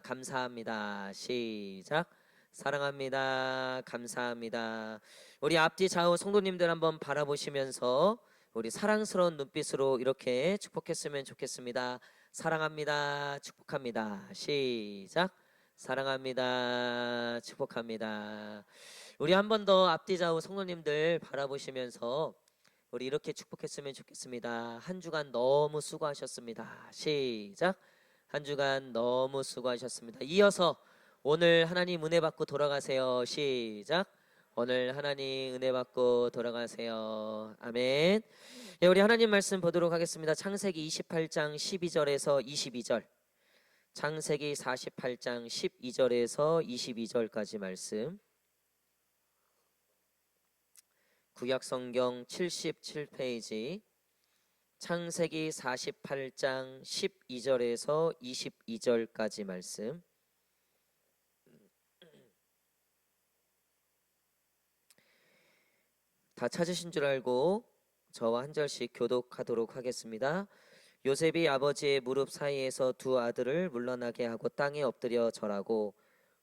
감사합니다. 시작. 사랑합니다. 감사합니다. 우리 앞뒤 좌우 성도님들 한번 바라보시면서 우리 사랑스러운 눈빛으로 이렇게 축복했으면 좋겠습니다. 사랑합니다. 축복합니다. 시작. 사랑합니다. 축복합니다. 우리 한 번 더 앞뒤 좌우 성도님들 바라보시면서 우리 이렇게 축복했으면 좋겠습니다. 한 주간 너무 수고하셨습니다. 시작. 한 주간 너무 수고하셨습니다. 이어서 오늘 하나님 은혜 받고 돌아가세요. 시작. 오늘 하나님 은혜 받고 돌아가세요. 아멘. 네, 우리 하나님 말씀 보도록 하겠습니다. 창세기 28장 12절에서 22절. 창세기 48장 12절에서 22절까지 말씀. 구약성경 77페이지 창세기 48장 12절에서 22절까지 말씀. 다 찾으신 줄 알고 저와 한 절씩 교독하도록 하겠습니다. 요셉이 아버지의 무릎 사이에서 두 아들을 물러나게 하고 땅에 엎드려 절하고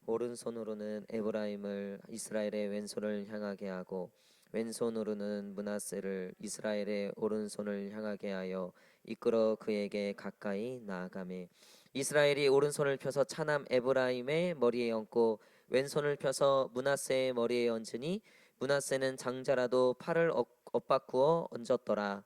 오른손으로는 에브라임을 이스라엘의 왼손을 향하게 하고 왼손으로는 므낫세를 이스라엘의 오른손을 향하게 하여 이끌어 그에게 가까이 나아가매 이스라엘이 오른손을 펴서 차남 에브라임의 머리에 얹고 왼손을 펴서 므낫세의 머리에 얹으니 므낫세는 장자라도 팔을 엇바꾸어 얹었더라.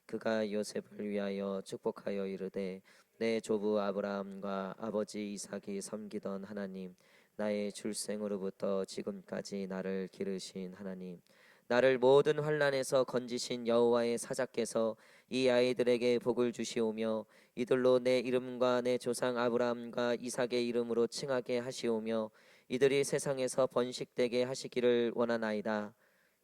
그가 요셉을 위하여 축복하여 이르되 내 조부 아브라함과 아버지 이삭이 섬기던 하나님 나의 출생으로부터 지금까지 나를 기르신 하나님 나를 모든 환난에서 건지신 여호와의 사자께서 이 아이들에게 복을 주시오며 이들로 내 이름과 내 조상 아브라함과 이삭의 이름으로 칭하게 하시오며 이들이 세상에서 번식되게 하시기를 원하나이다.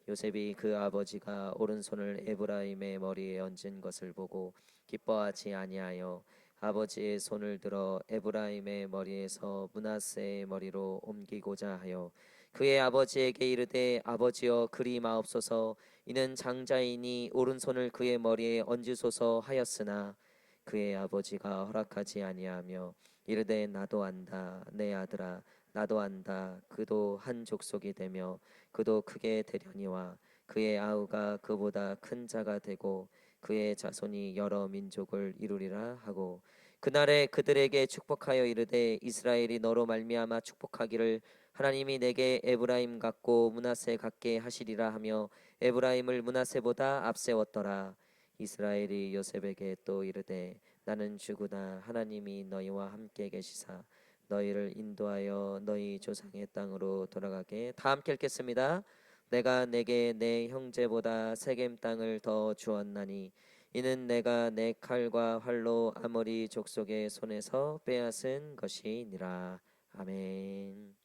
요셉이 그 아버지가 오른손을 에브라임의 머리에 얹은 것을 보고 기뻐하지 아니하여 아버지의 손을 들어 에브라임의 머리에서 므낫세의 머리로 옮기고자 하여 그의 아버지에게 이르되 아버지여 그리 마옵소서 이는 장자이니 오른손을 그의 머리에 얹으소서 하였으나 그의 아버지가 허락하지 아니하며 이르되 나도 안다 내 아들아 나도 안다 그도 한 족속이 되며 그도 크게 되려니와 그의 아우가 그보다 큰 자가 되고 그의 자손이 여러 민족을 이루리라 하고 그날에 그들에게 축복하여 이르되 이스라엘이 너로 말미암아 축복하기를 하나님이 내게 에브라임 같고 므낫세 같게 하시리라 하며 에브라임을 므낫세보다 앞세웠더라. 이스라엘이 요셉에게 또 이르되 나는 죽으나 하나님이 너희와 함께 계시사 너희를 인도하여 너희 조상의 땅으로 돌아가게. 다 함께 읽겠습니다. 내가 내게 내 형제보다 세겜 땅을 더 주었나니 이는 내가 내 칼과 활로 아모리 족속의 손에서 빼앗은 것이니라. 아멘.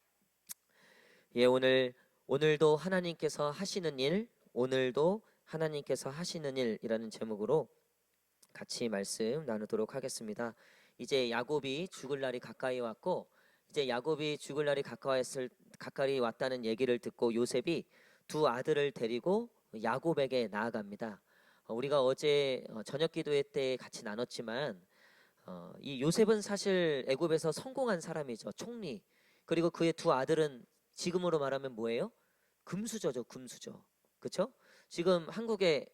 예, 오늘도 하나님께서 하시는 일, 오늘도 하나님께서 하시는 일이라는 제목으로 같이 말씀 나누도록 하겠습니다. 이제 야곱이 죽을 날이 가까이 왔고 이제 야곱이 죽을 날이 가까이 왔다는 얘기를 듣고 요셉이 두 아들을 데리고 야곱에게 나아갑니다. 우리가 어제 저녁 기도회 때 같이 나눴지만 이 요셉은 사실 애굽에서 성공한 사람이죠. 총리. 그리고 그의 두 아들은 지금으로 말하면 뭐예요? 금수저죠, 금수저. 그렇죠? 지금 한국의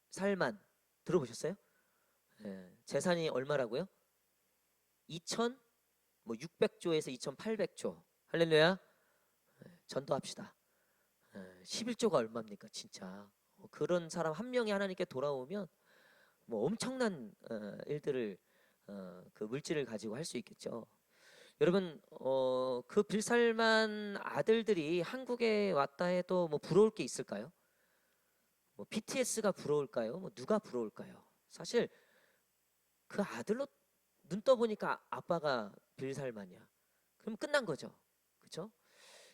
빌살만 들어보셨어요? 예, 재산이 얼마라고요? 2,600조에서 2,800조. 할렐루야. 전도합시다. 11조가 얼마입니까, 진짜. 그런 사람 한 명이 하나님께 돌아오면 뭐 엄청난 일들을 그 물질을 가지고 할 수 있겠죠. 여러분, 그 빌살만 아들들이 한국에 왔다 해도 뭐 부러울 게 있을까요? 뭐 BTS가 부러울까요? 뭐 누가 부러울까요? 사실 그 아들로 눈 떠보니까 아빠가 빌살만이야. 그럼 끝난 거죠. 그렇죠?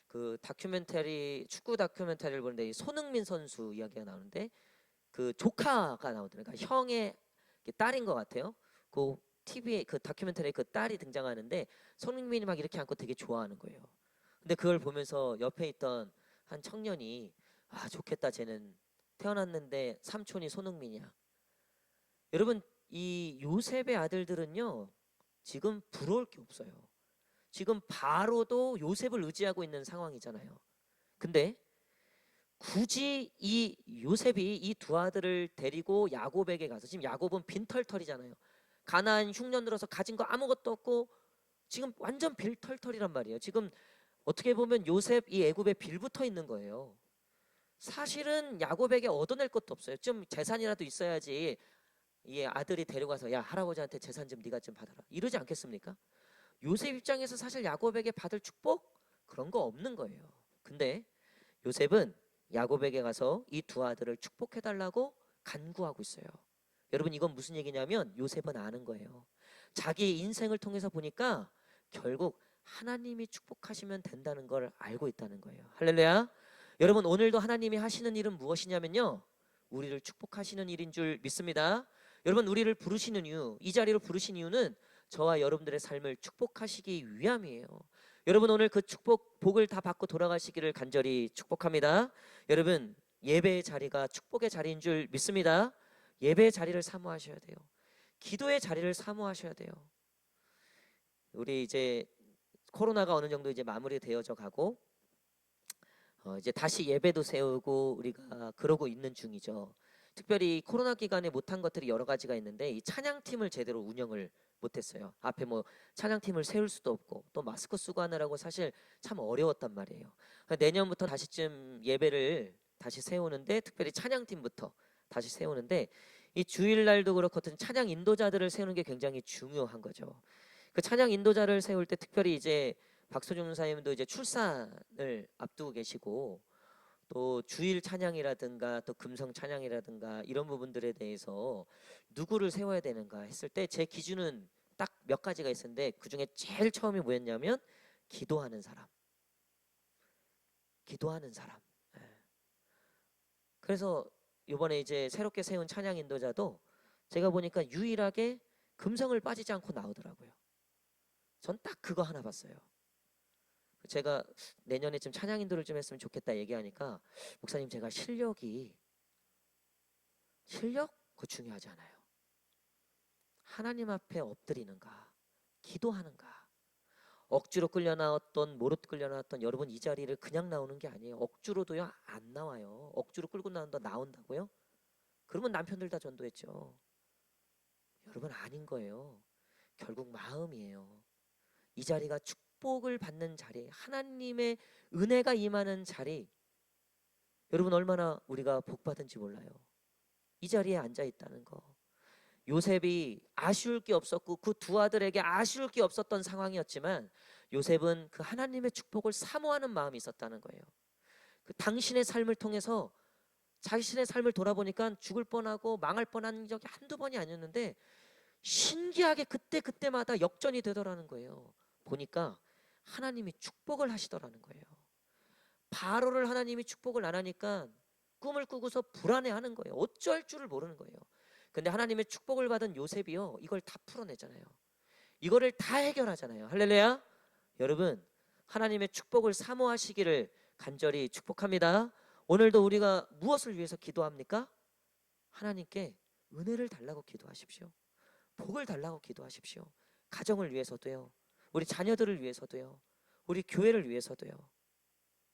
그 다큐멘터리 축구 다큐멘터리를 보는데 손흥민 선수 이야기가 나오는데 그 조카가 나오더라고요. 그러니까 형의 딸인 것 같아요. 그 TV에 그 다큐멘터리에 그 딸이 등장하는데 손흥민이 막 이렇게 안고 되게 좋아하는 거예요. 근데 그걸 보면서 옆에 있던 한 청년이 아 좋겠다 쟤는 태어났는데 삼촌이 손흥민이야. 여러분 이 요셉의 아들들은요 지금 부러울 게 없어요. 지금 바로도 요셉을 의지하고 있는 상황이잖아요. 근데 굳이 이 요셉이 이 두 아들을 데리고 야곱에게 가서, 지금 야곱은 빈털털이잖아요. 가나안 흉년 들어서 가진 거 아무것도 없고 지금 완전 빈털털이란 말이에요. 지금 어떻게 보면 요셉 이 애굽에 빌붙어 있는 거예요. 사실은 야곱에게 얻어낼 것도 없어요. 좀 재산이라도 있어야지 이 아들이 데려가서 야 할아버지한테 재산 좀 네가 좀 받아라 이러지 않겠습니까? 요셉 입장에서 사실 야곱에게 받을 축복 그런 거 없는 거예요. 근데 요셉은 야곱에게 가서 이 두 아들을 축복해 달라고 간구하고 있어요. 여러분 이건 무슨 얘기냐면 요셉은 아는 거예요. 자기 인생을 통해서 보니까 결국 하나님이 축복하시면 된다는 걸 알고 있다는 거예요. 할렐루야. 여러분 오늘도 하나님이 하시는 일은 무엇이냐면요, 우리를 축복하시는 일인 줄 믿습니다. 여러분 우리를 부르시는 이유, 이 자리로 부르신 이유는 저와 여러분들의 삶을 축복하시기 위함이에요. 여러분 오늘 그 축복 복을 다 받고 돌아가시기를 간절히 축복합니다. 여러분 예배의 자리가 축복의 자리인 줄 믿습니다. 예배의 자리를 사모하셔야 돼요. 기도의 자리를 사모하셔야 돼요. 우리 이제 코로나가 어느 정도 이제 마무리되어져 가고 이제 다시 예배도 세우고 우리가 그러고 있는 중이죠. 특별히 코로나 기간에 못한 것들이 여러 가지가 있는데 이 찬양팀을 제대로 운영을 못했어요. 앞에 뭐 찬양팀을 세울 수도 없고 또 마스크 쓰고 하느라고 사실 참 어려웠단 말이에요. 내년부터 다시쯤 예배를 다시 세우는데, 특별히 찬양팀부터 다시 세우는데 이 주일날도 그렇고 찬양 인도자들을 세우는 게 굉장히 중요한 거죠. 그 찬양 인도자를 세울 때 특별히 이제 박소중 전사님도 이제 출산을 앞두고 계시고 또 주일 찬양이라든가 또 금성 찬양이라든가 이런 부분들에 대해서 누구를 세워야 되는가 했을 때 제 기준은 딱 몇 가지가 있었는데 그 중에 제일 처음이 뭐였냐면 기도하는 사람. 기도하는 사람. 그래서 이번에 이제 새롭게 세운 찬양 인도자도 제가 보니까 유일하게 금성을 빠지지 않고 나오더라고요. 전 딱 그거 하나 봤어요. 제가 내년에 좀 찬양 인도를 좀 했으면 좋겠다 얘기하니까 목사님 제가 실력 그거 중요하지 않아요. 하나님 앞에 엎드리는가, 기도하는가. 억지로 끌려 나왔던 모릇 끌려 나왔던 여러분 이 자리를 그냥 나오는 게 아니에요. 억지로도요 안 나와요. 억지로 끌고 나온다고요? 그러면 남편들 다 전도했죠. 여러분 아닌 거예요. 결국 마음이에요. 이 자리가 축복을 받는 자리, 하나님의 은혜가 임하는 자리, 여러분 얼마나 우리가 복 받은지 몰라요. 이 자리에 앉아 있다는 거. 요셉이 아쉬울 게 없었고 그 두 아들에게 아쉬울 게 없었던 상황이었지만 요셉은 그 하나님의 축복을 사모하는 마음이 있었다는 거예요. 그 당신의 삶을 통해서 자신의 삶을 돌아보니까 죽을 뻔하고 망할 뻔한 적이 한두 번이 아니었는데 신기하게 그때마다 역전이 되더라는 거예요. 보니까 하나님이 축복을 하시더라는 거예요. 바로를 하나님이 축복을 안 하니까 꿈을 꾸고서 불안해하는 거예요. 어쩔 줄을 모르는 거예요. 근데 하나님의 축복을 받은 요셉이요 이걸 다 풀어내잖아요. 이거를 다 해결하잖아요. 할렐루야. 여러분 하나님의 축복을 사모하시기를 간절히 축복합니다. 오늘도 우리가 무엇을 위해서 기도합니까? 하나님께 은혜를 달라고 기도하십시오. 복을 달라고 기도하십시오. 가정을 위해서도요, 우리 자녀들을 위해서도요, 우리 교회를 위해서도요.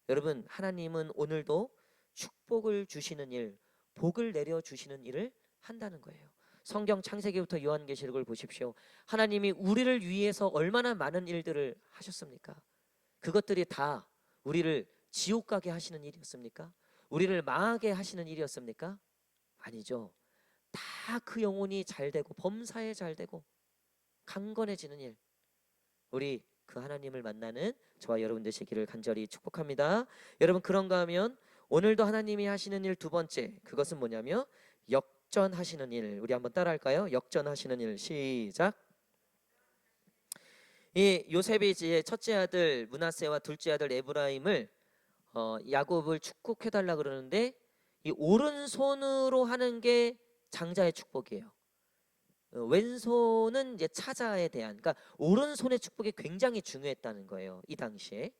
여러분 하나님은 오늘도 축복을 주시는 일, 복을 내려주시는 일을 한다는 거예요. 성경 창세기부터 요한계시록을 보십시오. 하나님이 우리를 위해서 얼마나 많은 일들을 하셨습니까? 그것들이 다 우리를 지옥 가게 하시는 일이었습니까? 우리를 망하게 하시는 일이었습니까? 아니죠. 다 그 영혼이 잘되고 범사에 잘되고 강건해지는 일, 우리 그 하나님을 만나는 저와 여러분 되시기를 간절히 축복합니다. 여러분 그런가 하면 오늘도 하나님이 하시는 일 두 번째, 그것은 뭐냐면 역전하시는 일. 우리 한번 따라할까요? 역전하시는 일. 시작. 이 요셉이 이제 첫째 아들 므낫세와 둘째 아들 에브라임을 야곱을 축복해 달라 그러는데 이 오른손으로 하는 게 장자의 축복이에요. 왼손은 이제 차자에 대한, 그러니까 오른손의 축복이 굉장히 중요했다는 거예요, 이 당시에.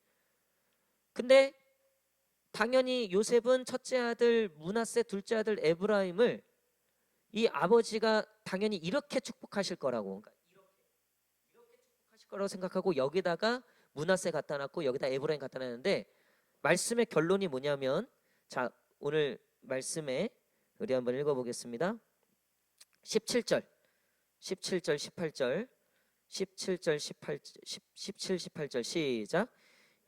근데 당연히 요셉은 첫째 아들 므낫세, 둘째 아들 에브라임을 이 아버지가 당연히 이렇게 축복하실 거라고, 그러니까 하실 거라고 생각하고 여기다가 므낫세 갖다 놨고 여기다 에브라임 갖다 놨는데 말씀의 결론이 뭐냐면 자 오늘 말씀에 우리 한번 읽어보겠습니다. 17절 17절 18절 17절 18 17 18절 시작.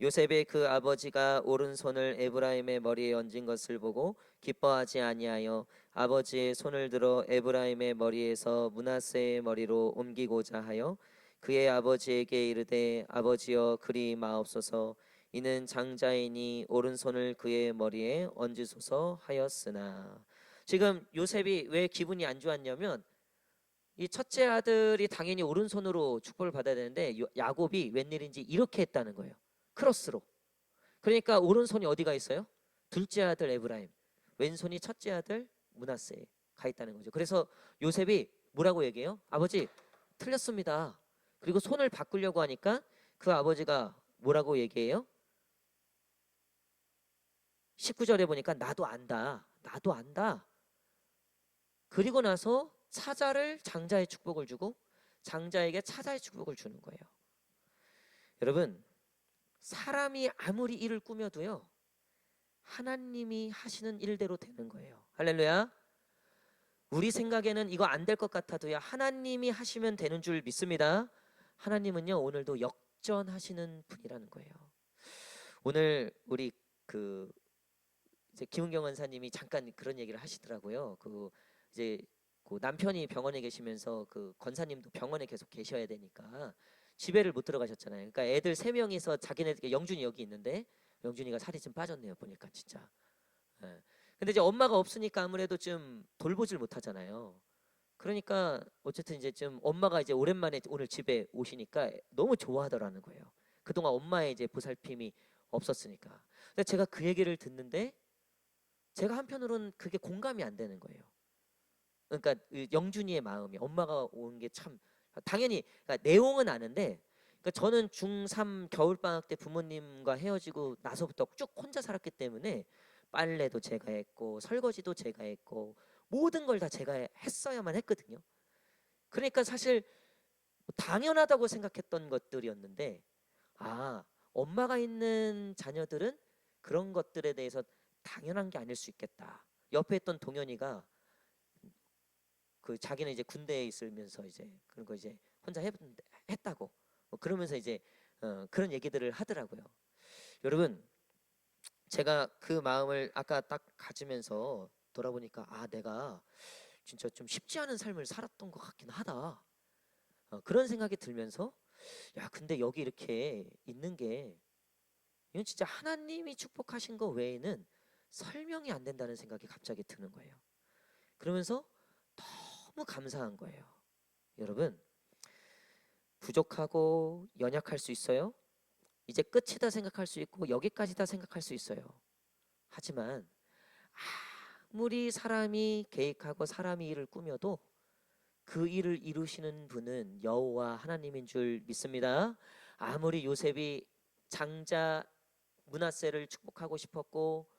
요셉의 그 아버지가 오른손을 에브라임의 머리에 얹은 것을 보고 기뻐하지 아니하여 아버지의 손을 들어 에브라임의 머리에서 므낫세의 머리로 옮기고자 하여 그의 아버지에게 이르되 아버지여 그리 마옵소서 이는 장자이니 오른손을 그의 머리에 얹으소서 하였으나. 지금 요셉이 왜 기분이 안 좋았냐면 이 첫째 아들이 당연히 오른손으로 축복을 받아야 되는데 야곱이 웬일인지 이렇게 했다는 거예요. 크로스로. 그러니까 오른손이 어디가 있어요? 둘째 아들 에브라임, 왼손이 첫째 아들 므낫세에 가 있다는 거죠. 그래서 요셉이 뭐라고 얘기해요? 아버지 틀렸습니다. 그리고 손을 바꾸려고 하니까 그 아버지가 뭐라고 얘기해요? 19절에 보니까 나도 안다. 나도 안다. 그리고 나서 차자를 장자의 축복을 주고 장자에게 차자의 축복을 주는 거예요. 여러분 사람이 아무리 일을 꾸며도요 하나님이 하시는 일대로 되는 거예요. 할렐루야. 우리 생각에는 이거 안 될 것 같아도요 하나님이 하시면 되는 줄 믿습니다. 하나님은요 오늘도 역전하시는 분이라는 거예요. 오늘 우리 그 이제 김은경 원사님이 잠깐 그런 얘기를 하시더라고요. 그 이제 그 남편이 병원에 계시면서 그 권사님도 병원에 계속 계셔야 되니까 집에를 못 들어가셨잖아요. 그러니까 애들 3명이서 자기네들 영준이 여기 있는데 영준이가 살이 좀 빠졌네요. 보니까 진짜. 예. 근데 이제 엄마가 없으니까 아무래도 좀 돌보질 못하잖아요. 그러니까 어쨌든 이제 좀 엄마가 이제 오랜만에 오늘 집에 오시니까 너무 좋아하더라는 거예요. 그동안 엄마의 이제 보살핌이 없었으니까. 근데 제가 그 얘기를 듣는데 제가 한편으로는 그게 공감이 안 되는 거예요. 그러니까 영준이의 마음이 엄마가 온 게 참 당연히 그러니까 내용은 아는데 그러니까 저는 중3 겨울방학 때 부모님과 헤어지고 나서부터 쭉 혼자 살았기 때문에 빨래도 제가 했고 설거지도 제가 했고 모든 걸 다 제가 했어야만 했거든요. 그러니까 사실 당연하다고 생각했던 것들이었는데 아 엄마가 있는 자녀들은 그런 것들에 대해서 당연한 게 아닐 수 있겠다. 옆에 있던 동현이가 그 자기는 이제 군대에 있으면서 이제 그런 거 이제 혼자 했다고 뭐 그러면서 이제 그런 얘기들을 하더라고요. 여러분 제가 그 마음을 아까 딱 가지면서 돌아보니까 아 내가 진짜 좀 쉽지 않은 삶을 살았던 것 같긴 하다. 그런 생각이 들면서 야 근데 여기 이렇게 있는 게 이건 진짜 하나님이 축복하신 거 외에는 설명이 안 된다는 생각이 갑자기 드는 거예요. 그러면서 너무 감사한 거예요. 여러분 부족하고 연약할 수 있어요. 이제 끝이다 생각할 수 있고 여기까지다 생각할 수 있어요. 하지만 아무리 사람이 계획하고 사람이 일을 꾸며도 그 일을 이루시는 분은 여호와 하나님인 줄 믿습니다. 아무리 요셉이 장자 므낫세를 축복하고 싶었고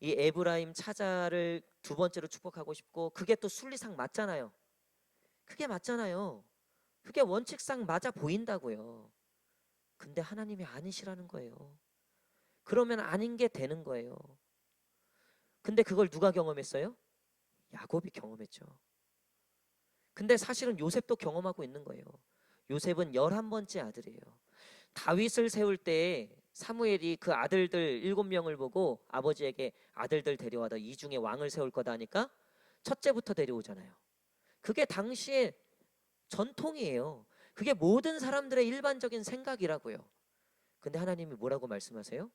이 에브라임 차자를 두 번째로 축복하고 싶고 그게 또 순리상 맞잖아요. 그게 맞잖아요. 그게 원칙상 맞아 보인다고요. 근데 하나님이 아니시라는 거예요. 그러면 아닌 게 되는 거예요. 근데 그걸 누가 경험했어요? 야곱이 경험했죠. 근데 사실은 요셉도 경험하고 있는 거예요. 요셉은 11번째 아들이에요. 다윗을 세울 때 사무엘이 그 아들들 7명을 보고 아버지에게 아들들 데려와다 이 중에 왕을 세울 거다 하니까 첫째부터 데려오잖아요. 그게 당시에 전통이에요. 그게 모든 사람들의 일반적인 생각이라고요. 근데 하나님이 뭐라고 말씀하세요?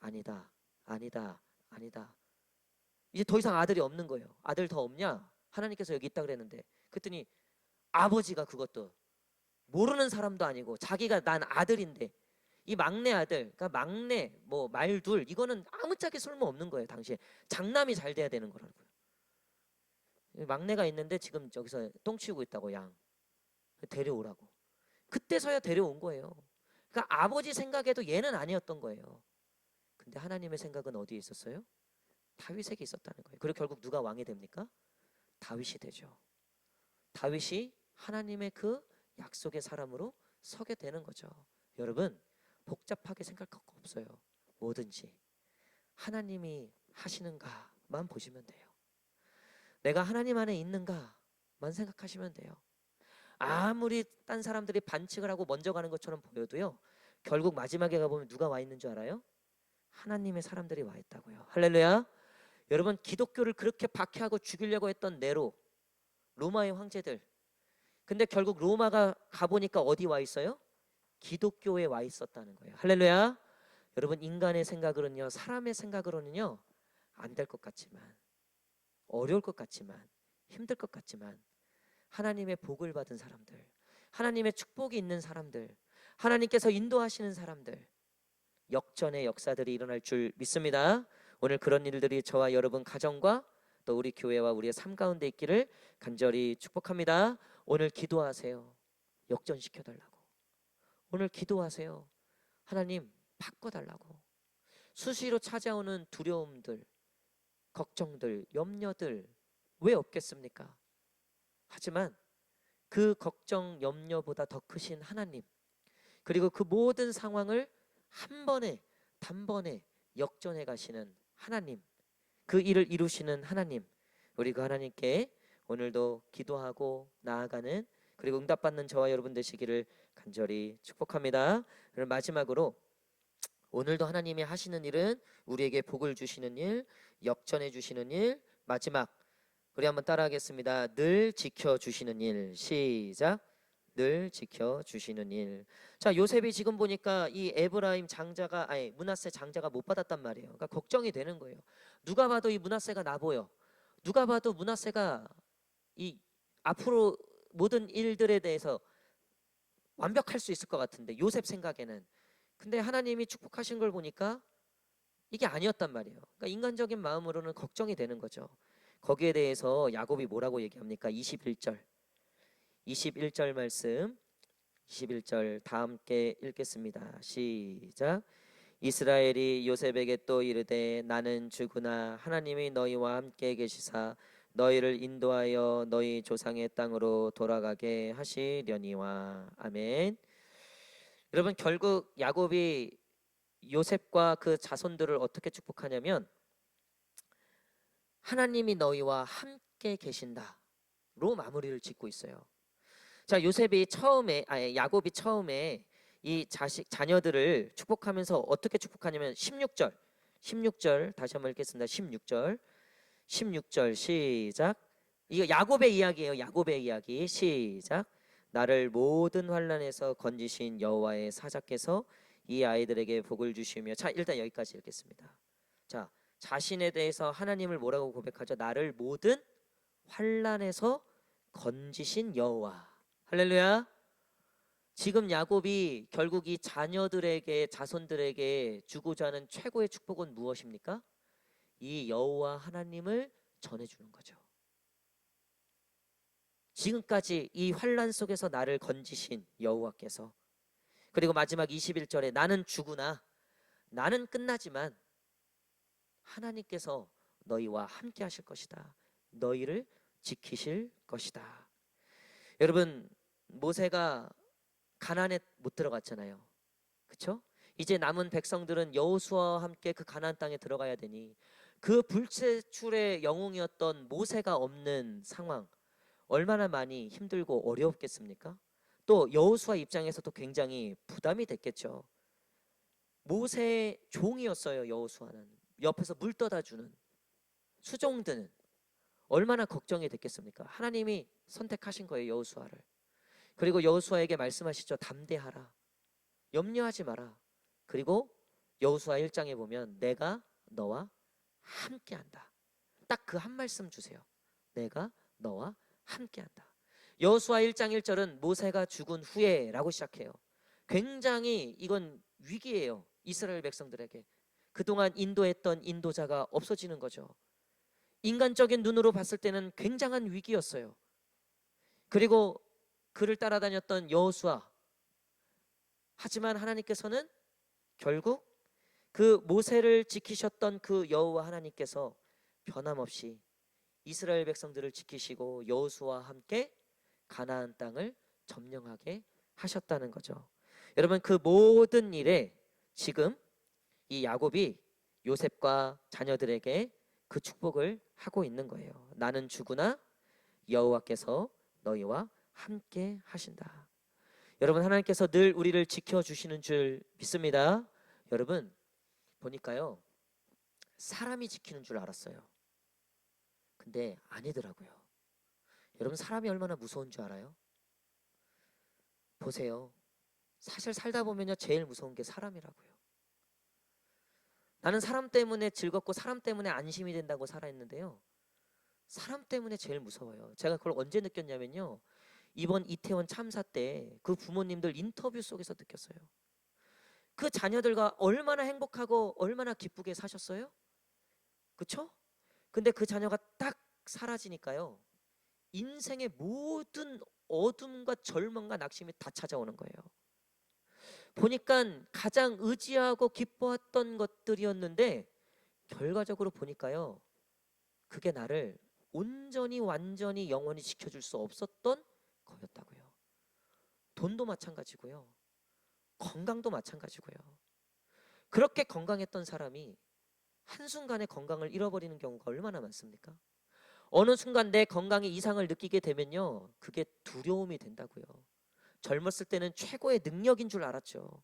아니다, 아니다, 아니다. 이제 더 이상 아들이 없는 거예요. 아들 더 없냐? 하나님께서 여기 있다 그랬는데 그랬더니 아버지가 그것도 모르는 사람도 아니고 자기가 난 아들인데 이 막내 아들, 그러니까 막내 뭐 말둘 이거는 아무짝에 쓸모 없는 거예요. 당시에 장남이 잘 돼야 되는 거라고요. 막내가 있는데 지금 저기서 똥 치우고 있다고 양 데려오라고. 그때서야 데려온 거예요. 그러니까 아버지 생각에도 얘는 아니었던 거예요. 근데 하나님의 생각은 어디에 있었어요? 다윗에게 있었다는 거예요. 그리고 결국 누가 왕이 됩니까? 다윗이 되죠. 다윗이 하나님의 그 약속의 사람으로 서게 되는 거죠. 여러분, 복잡하게 생각할 거 없어요. 뭐든지 하나님이 하시는가만 보시면 돼요. 내가 하나님 안에 있는가만 생각하시면 돼요. 아무리 딴 사람들이 반칙을 하고 먼저 가는 것처럼 보여도요, 결국 마지막에 가보면 누가 와 있는 줄 알아요? 하나님의 사람들이 와 있다고요. 할렐루야. 여러분, 기독교를 그렇게 박해하고 죽이려고 했던 네로, 로마의 황제들, 근데 결국 로마가 가보니까 어디 와 있어요? 기독교에 와 있었다는 거예요. 할렐루야. 여러분, 인간의 생각으로는요, 사람의 생각으로는요, 안 될 것 같지만, 어려울 것 같지만, 힘들 것 같지만, 하나님의 복을 받은 사람들, 하나님의 축복이 있는 사람들, 하나님께서 인도하시는 사람들, 역전의 역사들이 일어날 줄 믿습니다. 오늘 그런 일들이 저와 여러분 가정과 또 우리 교회와 우리의 삶 가운데 있기를 간절히 축복합니다. 오늘 기도하세요. 역전시켜 달라고. 오늘 기도하세요. 하나님 바꿔달라고. 수시로 찾아오는 두려움들, 걱정들, 염려들 왜 없겠습니까? 하지만 그 걱정, 염려보다 더 크신 하나님, 그리고 그 모든 상황을 한 번에 단번에 역전해 가시는 하나님, 그 일을 이루시는 하나님, 우리 그 하나님께 오늘도 기도하고 나아가는, 그리고 응답받는 저와 여러분 되시기를 간절히 축복합니다. 그럼 마지막으로 오늘도 하나님이 하시는 일은 우리에게 복을 주시는 일, 역전해 주시는 일, 마지막 우리 한번 따라하겠습니다. 늘 지켜주시는 일. 시작. 늘 지켜주시는 일. 자, 요셉이 지금 보니까 이 에브라임 장자가, 아니 므낫세 장자가 못 받았단 말이에요. 그러니까 걱정이 되는 거예요. 누가 봐도 이 므낫세가 나보여. 누가 봐도 므낫세가 이 앞으로 모든 일들에 대해서 완벽할 수 있을 것 같은데, 요셉 생각에는. 근데 하나님이 축복하신 걸 보니까 이게 아니었단 말이에요. 그러니까 인간적인 마음으로는 걱정이 되는 거죠. 거기에 대해서 야곱이 뭐라고 얘기합니까? 21절 말씀, 21절 다 함께 읽겠습니다. 시작. 이스라엘이 요셉에게 또 이르되 나는 주구나 하나님이 너희와 함께 계시사 너희를 인도하여 너희 조상의 땅으로 돌아가게 하시려니와. 아멘. 여러분, 결국 야곱이 요셉과 그 자손들을 어떻게 축복하냐면 하나님이 너희와 함께 계신다로 마무리를 짓고 있어요. 자, 요셉이 처음에, 야곱이 처음에 이 자녀들을 축복하면서 어떻게 축복하냐면 16절 다시 한번 읽겠습니다. 16절 시작. 이거 야곱의 이야기예요. 야곱의 이야기. 시작. 나를 모든 환난에서 건지신 여호와의 사자께서 이 아이들에게 복을 주시며. 자, 일단 여기까지 읽겠습니다. 자, 자신에 대해서 하나님을 뭐라고 고백하죠? 나를 모든 환난에서 건지신 여호와. 할렐루야. 지금 야곱이 결국 이 자녀들에게, 자손들에게 주고자 하는 최고의 축복은 무엇입니까? 이 여호와 하나님을 전해주는 거죠. 지금까지 이 환난 속에서 나를 건지신 여호와께서, 그리고 마지막 21절에 나는 죽으나, 나는 끝나지만 하나님께서 너희와 함께 하실 것이다. 너희를 지키실 것이다. 여러분, 모세가 가나안에 못 들어갔잖아요. 그렇죠? 이제 남은 백성들은 여호수아와 함께 그 가나안 땅에 들어가야 되니 그 불세출의 영웅이었던 모세가 없는 상황, 얼마나 많이 힘들고 어려웠겠습니까? 또 여호수아 입장에서도 굉장히 부담이 됐겠죠. 모세의 종이었어요. 여호수아는 옆에서 물 떠다 주는 수종드는, 얼마나 걱정이 됐겠습니까? 하나님이 선택하신 거예요, 여호수아를. 그리고 여호수아에게 말씀하시죠. 담대하라. 염려하지 마라. 그리고 여호수아 1장에 보면 내가 너와 함께한다. 딱 그 한 말씀 주세요. 내가 너와 함께한다. 여호수아 1장 1절은 모세가 죽은 후에라고 시작해요. 굉장히 이건 위기예요. 이스라엘 백성들에게. 그동안 인도했던 인도자가 없어지는 거죠. 인간적인 눈으로 봤을 때는 굉장한 위기였어요. 그리고 그를 따라다녔던 여호수아, 하지만 하나님께서는 결국 그 모세를 지키셨던 그 여호와 하나님께서 변함없이 이스라엘 백성들을 지키시고 여호수아와 함께 가나안 땅을 점령하게 하셨다는 거죠. 여러분, 그 모든 일에 지금 이 야곱이 요셉과 자녀들에게 그 축복을 하고 있는 거예요. 나는 주구나 여호와께서 너희와 함께 하신다. 여러분, 하나님께서 늘 우리를 지켜주시는 줄 믿습니다. 여러분, 보니까요, 사람이 지키는 줄 알았어요. 근데 아니더라고요. 여러분, 사람이 얼마나 무서운 줄 알아요? 보세요. 사실 살다 보면요, 제일 무서운 게 사람이라고요. 나는 사람 때문에 즐겁고 사람 때문에 안심이 된다고 살아있는데요, 사람 때문에 제일 무서워요. 제가 그걸 언제 느꼈냐면요, 이번 이태원 참사 때 그 부모님들 인터뷰 속에서 느꼈어요. 그 자녀들과 얼마나 행복하고 얼마나 기쁘게 사셨어요? 그쵸? 근데 그 자녀가 딱 사라지니까요, 인생의 모든 어둠과 절망과 낙심이 다 찾아오는 거예요. 보니까 가장 의지하고 기뻐했던 것들이었는데 결과적으로 보니까요, 그게 나를 온전히 완전히 영원히 지켜줄 수 없었던 거였다고요. 돈도 마찬가지고요, 건강도 마찬가지고요. 그렇게 건강했던 사람이 한순간에 건강을 잃어버리는 경우가 얼마나 많습니까? 어느 순간 내 건강에 이상을 느끼게 되면요, 그게 두려움이 된다고요. 젊었을 때는 최고의 능력인 줄 알았죠.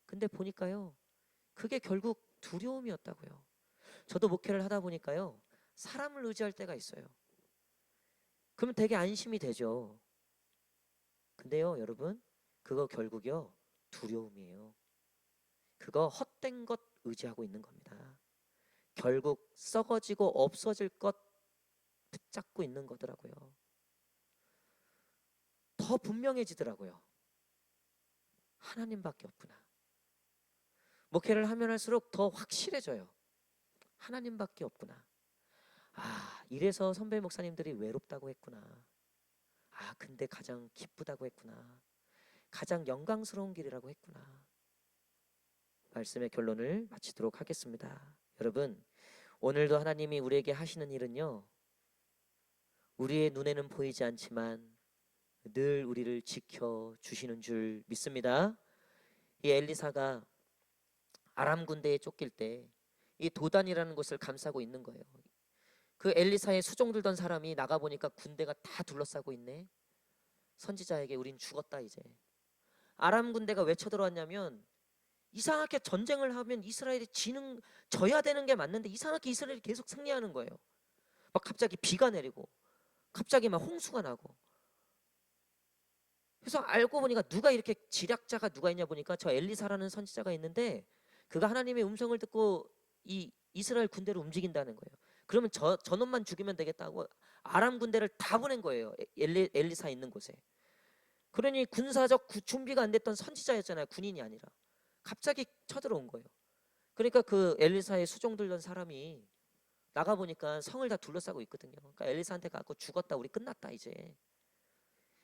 근데 보니까요, 그게 결국 두려움이었다고요. 저도 목회를 하다 보니까요, 사람을 의지할 때가 있어요. 그러면 되게 안심이 되죠. 근데요, 여러분, 그거 결국요, 두려움이에요. 그거 헛된 것 의지하고 있는 겁니다. 결국 썩어지고 없어질 것 붙잡고 있는 거더라고요. 더 분명해지더라고요. 하나님밖에 없구나. 목회를 하면 할수록 더 확실해져요. 하나님밖에 없구나. 아, 이래서 선배 목사님들이 외롭다고 했구나. 아, 근데 가장 기쁘다고 했구나. 가장 영광스러운 길이라고 했구나. 말씀의 결론을 마치도록 하겠습니다. 여러분, 오늘도 하나님이 우리에게 하시는 일은요, 우리의 눈에는 보이지 않지만 늘 우리를 지켜주시는 줄 믿습니다. 이 엘리사가 아람 군대에 쫓길 때 이 도단이라는 곳을 감싸고 있는 거예요. 그 엘리사의 수종 들던 사람이 나가보니까 군대가 다 둘러싸고 있네. 선지자에게 우린 죽었다 이제. 아람 군대가 왜 쳐들어왔냐면, 이상하게 전쟁을 하면 이스라엘이 져야 되는 게 맞는데 이상하게 이스라엘이 계속 승리하는 거예요. 막 갑자기 비가 내리고 갑자기 막 홍수가 나고. 그래서 알고 보니까 누가 이렇게 지략자가 누가 있냐 보니까 저 엘리사라는 선지자가 있는데, 그가 하나님의 음성을 듣고 이 이스라엘 군대를 움직인다는 거예요. 그러면 저놈만 죽이면 되겠다고 아람 군대를 다 보낸 거예요. 엘리사 있는 곳에. 그러니 군사적 준비가 안 됐던 선지자였잖아요. 군인이 아니라. 갑자기 쳐들어온 거예요. 그러니까 그 엘리사의 수종 들던 사람이 나가 보니까 성을 다 둘러싸고 있거든요. 그러니까 엘리사한테 가고 죽었다, 우리 끝났다 이제.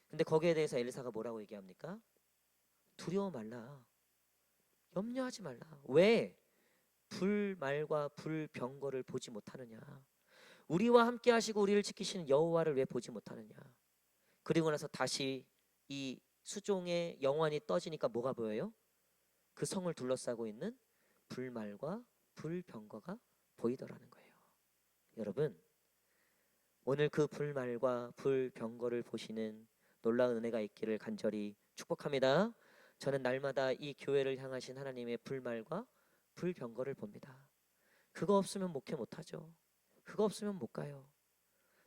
근데 거기에 대해서 엘리사가 뭐라고 얘기합니까? 두려워 말라. 염려하지 말라. 왜? 불말과 불병거를 보지 못하느냐. 우리와 함께 하시고 우리를 지키시는 여호와를 왜 보지 못하느냐. 그리고 나서 다시 이 수종의 영환이 떠지니까 뭐가 보여요? 그 성을 둘러싸고 있는 불말과 불병거가 보이더라는 거예요. 여러분, 오늘 그 불말과 불병거를 보시는 놀라운 은혜가 있기를 간절히 축복합니다. 저는 날마다 이 교회를 향하신 하나님의 불말과 불병거를 봅니다. 그거 없으면 목회 못하죠. 그거 없으면 못 가요.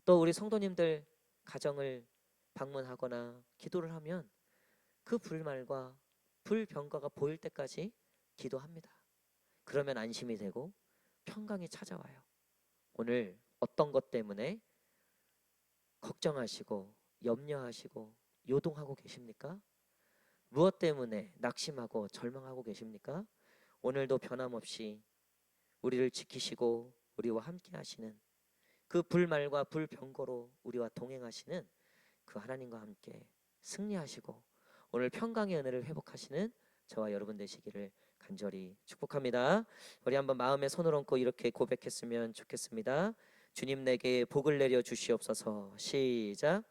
또 우리 성도님들 가정을 방문하거나 기도를 하면 그 불말과 불병거가 보일 때까지 기도합니다. 그러면 안심이 되고 평강이 찾아와요. 오늘 어떤 것 때문에 걱정하시고 염려하시고 요동하고 계십니까? 무엇 때문에 낙심하고 절망하고 계십니까? 오늘도 변함없이 우리를 지키시고 우리와 함께 하시는 그 불말과 불병거로 우리와 동행하시는 그 하나님과 함께 승리하시고 오늘 평강의 은혜를 회복하시는 저와 여러분 되시기를 간절히 축복합니다. 우리 한번 마음에 손을 얹고 이렇게 고백했으면 좋겠습니다. 주님, 내게 복을 내려 주시옵소서. 시작.